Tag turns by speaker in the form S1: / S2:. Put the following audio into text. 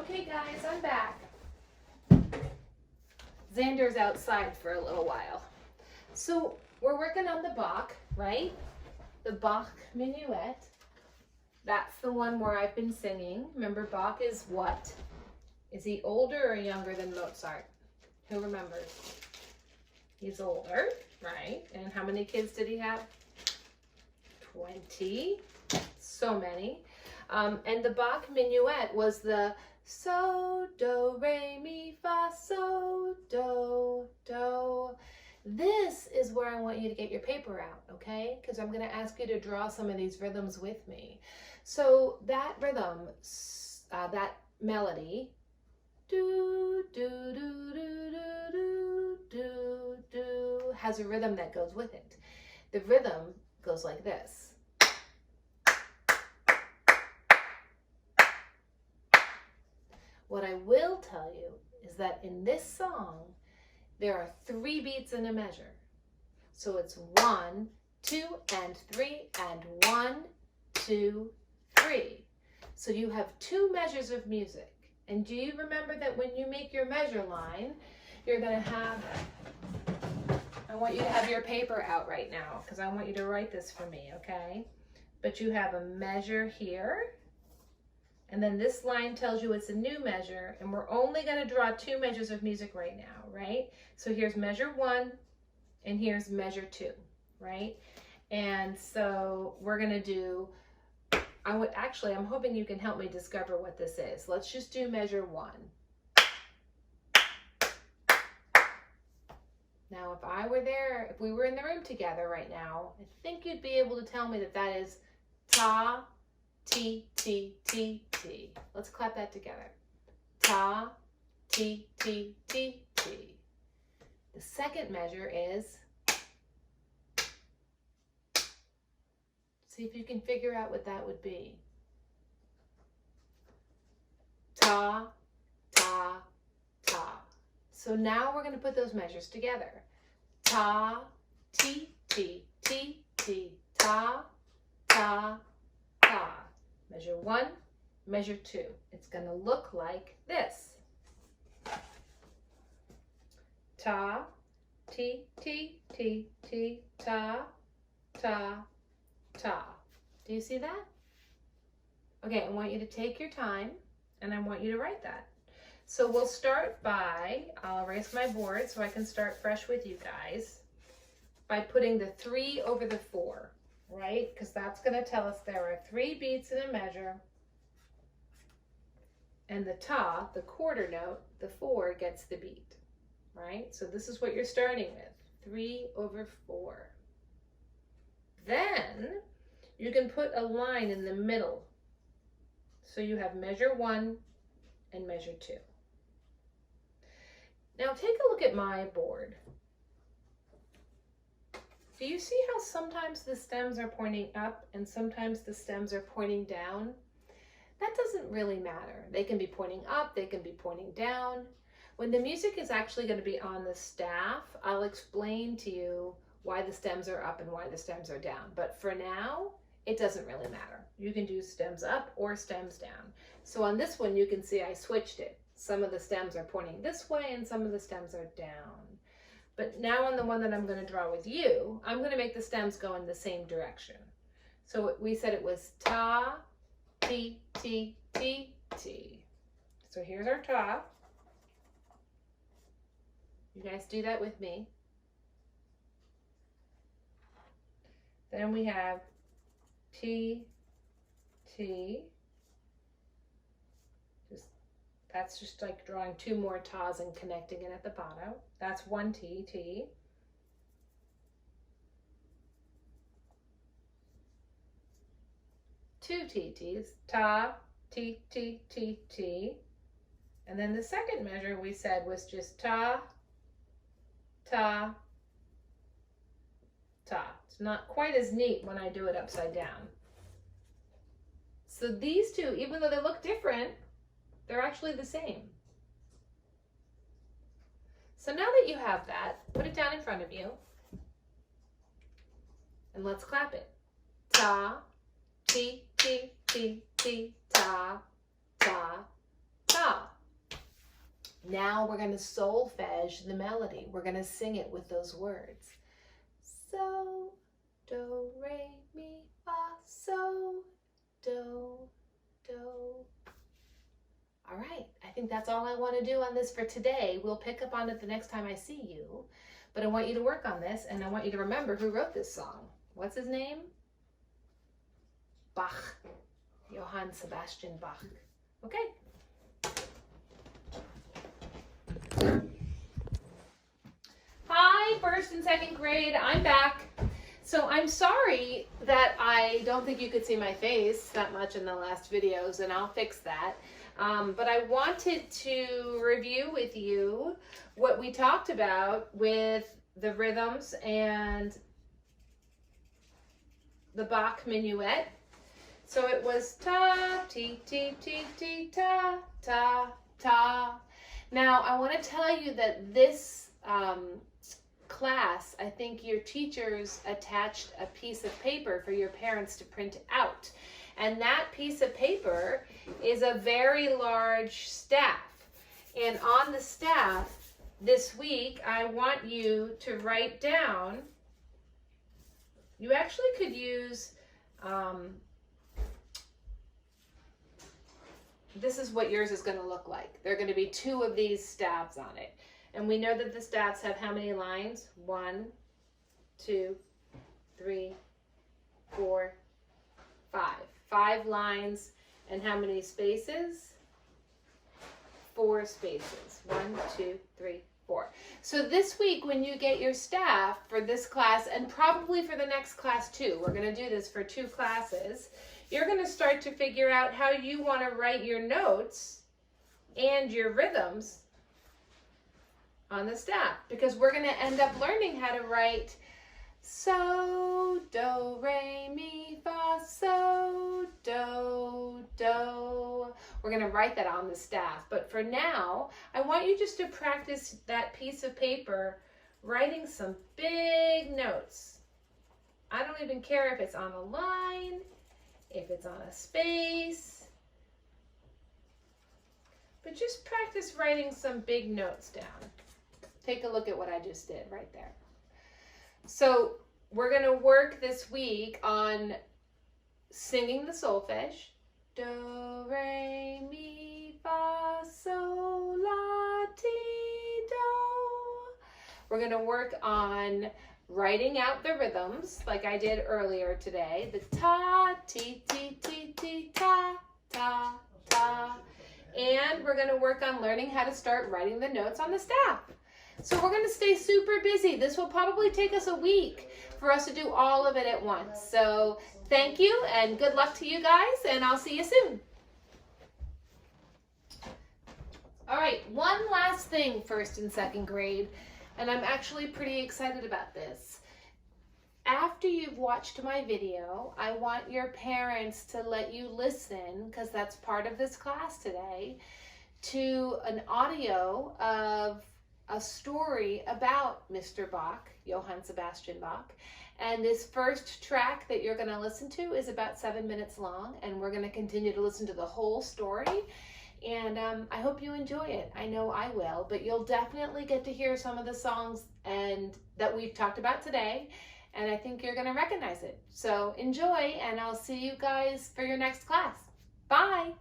S1: Okay guys, I'm back. Xander's outside for a little while. So we're working on the Bach, right? The Bach Minuet. That's the one where I've been singing. Remember, Bach is what? Is he older or younger than Mozart? Who remembers? He's older, right? And how many kids did he have? 20. So many. And the Bach Minuet was the so, do, re, mi, fa, so, do, do. This is where I want you to get your paper out, okay? Because I'm going to ask you to draw some of these rhythms with me. So that rhythm, that melody, do, do, do, do, do, do, do, has a rhythm that goes with it. The rhythm goes like this. What I will tell you is that in this song, there are 3 beats in a measure. So it's 1, 2, and 3, and 1, 2, 3. So you have 2 measures of music. And do you remember that when you make your measure line, you're going to have, I want you to have your paper out right now because I want you to write this for me, okay? But you have a measure here. And then this line tells you it's a new measure, and we're only going to draw 2 measures of music right now, right? So here's measure 1, and here's measure 2, right? And so we're going to do, I'm hoping you can help me discover what this is. Let's just do measure 1. Now, if we were in the room together right now, I think you'd be able to tell me that that is ta, T, T, T, T. Let's clap that together. Ta, T, T, T, T. The second measure is, see if you can figure out what that would be. Ta, ta, ta. So now we're going to put those measures together. Ta, T, T, T, T, ta, ta, ta. Measure 1, measure 2. It's going to look like this. Ta, T, T, T, T, ta, ta, ta. Do you see that? Okay, I want you to take your time and I want you to write that. So we'll start by, I'll erase my board so I can start fresh with you guys, by putting the 3 over the 4. Right? Because that's going to tell us there are 3 beats in a measure. And the ta, the quarter note, the 4 gets the beat. Right? So this is what you're starting with. 3 over 4. Then you can put a line in the middle. So you have measure 1 and measure 2. Now take a look at my board. Do you see how sometimes the stems are pointing up and sometimes the stems are pointing down? That doesn't really matter. They can be pointing up, they can be pointing down. When the music is actually going to be on the staff, I'll explain to you why the stems are up and why the stems are down. But for now, it doesn't really matter. You can do stems up or stems down. So on this one, you can see I switched it. Some of the stems are pointing this way and some of the stems are down. But now on the one that I'm going to draw with you, I'm going to make the stems go in the same direction. So we said it was ta, ti, ti, ti, ti. So here's our ta. You guys do that with me. Then we have ti, ti. That's just like drawing 2 more tas and connecting it at the bottom. That's 1 T, T. Two T, T's, ta, T, T, T, T. And then the second measure we said was just ta, ta, ta. It's not quite as neat when I do it upside down. So these 2, even though they look different, they're actually the same. So now that you have that, put it down in front of you. And let's clap it. Ta, ti, ti, ti, ti, ta, ta, ta. Now we're going to solfege the melody. We're going to sing it with those words. So, do, re, mi, fa, so, do, do. All right, I think that's all I want to do on this for today. We'll pick up on it the next time I see you. But I want you to work on this, and I want you to remember who wrote this song. What's his name? Bach. Johann Sebastian Bach. Okay. Hi, first and second grade. I'm back. So I'm sorry that I don't think you could see my face that much in the last videos, and I'll fix that. But I wanted to review with you what we talked about with the rhythms and the Bach minuet. So it was ta, ti, ti, ti, ti, ta, ta, ta. Now I want to tell you that this class, I think your teachers attached a piece of paper for your parents to print out. And that piece of paper is a very large staff. And on the staff this week, I want you to write down, you actually could use, this is what yours is going to look like. There are going to be 2 of these staffs on it. And we know that the staffs have how many lines? 1, 2, 3, 4, 5. 5 lines, and how many spaces? 4 spaces. 1, 2, 3, 4. So this week when you get your staff for this class, and probably for the next class too, we're going to do this for 2 classes, you're going to start to figure out how you want to write your notes and your rhythms on the staff, because we're going to end up learning how to write so, do, re, mi, fa, so, do, do. We're going to write that on the staff. But for now, I want you just to practice that piece of paper, writing some big notes. I don't even care if it's on a line, if it's on a space, but just practice writing some big notes down. Take a look at what I just did right there. So we're going to work this week on singing the solfege. Do, re, mi, fa, sol, la, ti, do. We're going to work on writing out the rhythms like I did earlier today. The ta, ti, ti, ti, ti, ta, ta, ta. And we're going to work on learning how to start writing the notes on the staff. So we're going to stay super busy. This will probably take us a week for us to do all of it at once. So thank you and good luck to you guys, and I'll see you soon. All right, one last thing, first and second grade, and I'm actually pretty excited about this. After you've watched my video, I want your parents to let you listen, because that's part of this class today, to an audio of a story about Mr. Bach, Johann Sebastian Bach. And this first track that you're going to listen to is about 7 minutes long, and we're going to continue to listen to the whole story. And I hope you enjoy it. I know I will, but you'll definitely get to hear some of the songs that we've talked about today, and I think you're going to recognize it. So enjoy, and I'll see you guys for your next class. Bye!